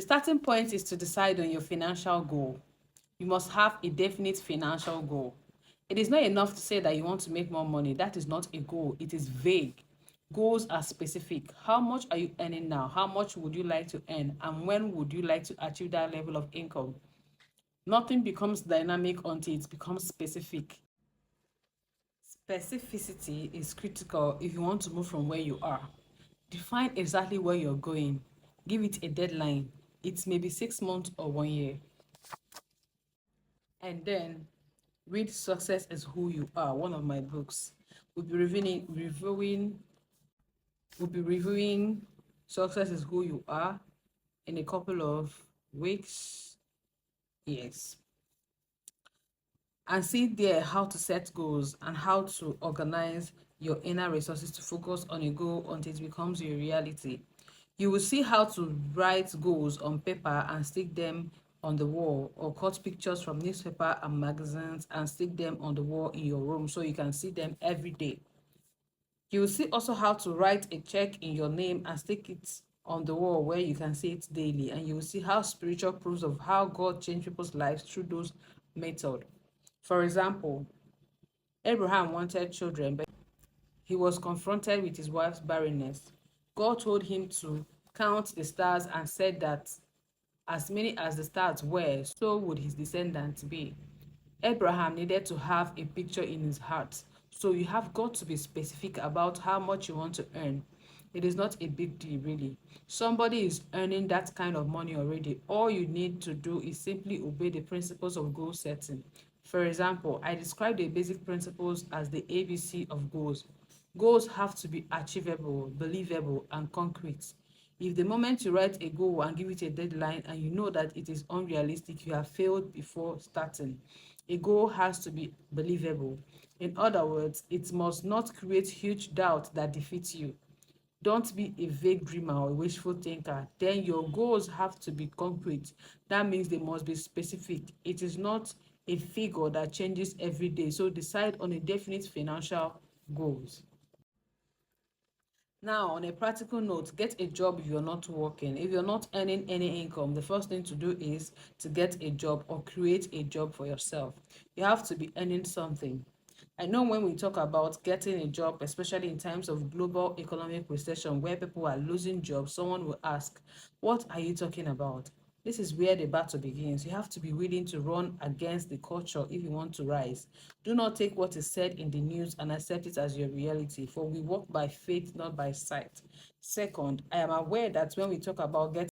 The starting point is to decide on your financial goal. You must have a definite financial goal. It is not enough to say that you want to make more money. That is not a goal. It is vague. Goals are specific. How much are you earning now? How much would you like to earn? And when would you like to achieve that level of income? Nothing becomes dynamic until it becomes specific. Specificity is critical if you want to move from where you are. Define exactly where you're going. Give it a deadline. It may be 6 months or 1 year. And then read Success is Who You Are, one of my books. We'll be reviewing Success is Who You Are in a couple of weeks. Yes. And see there how to set goals and how to organize your inner resources to focus on a goal until it becomes your reality. You will see how to write goals on paper and stick them on the wall, or cut pictures from newspaper and magazines and stick them on the wall in your room so you can see them every day. You will see also how to write a check in your name and stick it on the wall where you can see it daily, and you will see how spiritual proofs of how God changed people's lives through those methods. For example, Abraham wanted children, but he was confronted with his wife's barrenness. God told him to count the stars and said that as many as the stars were, so would his descendants be. Abraham needed to have a picture in his heart. So you have got to be specific about how much you want to earn. It is not a big deal, really. Somebody is earning that kind of money already. All you need to do is simply obey the principles of goal setting. For example, I describe the basic principles as the ABC of goals. Goals have to be achievable, believable, and concrete. If the moment you write a goal and give it a deadline and you know that it is unrealistic, you have failed before starting. A goal has to be believable. In other words, it must not create huge doubt that defeats you. Don't be a vague dreamer or a wishful thinker. Then your goals have to be concrete. That means they must be specific. It is not a figure that changes every day. So decide on a definite financial goals. Now, on a practical note, get a job if you're not working. If you're not earning any income, the first thing to do is to get a job or create a job for yourself. You have to be earning something. I know when we talk about getting a job, especially in times of global economic recession where people are losing jobs, someone will ask, what are you talking about? This is where the battle begins. You have to be willing to run against the culture if you want to rise. Do not take what is said in the news and accept it as your reality, for we walk by faith, not by sight. Second, I am aware that when we talk about getting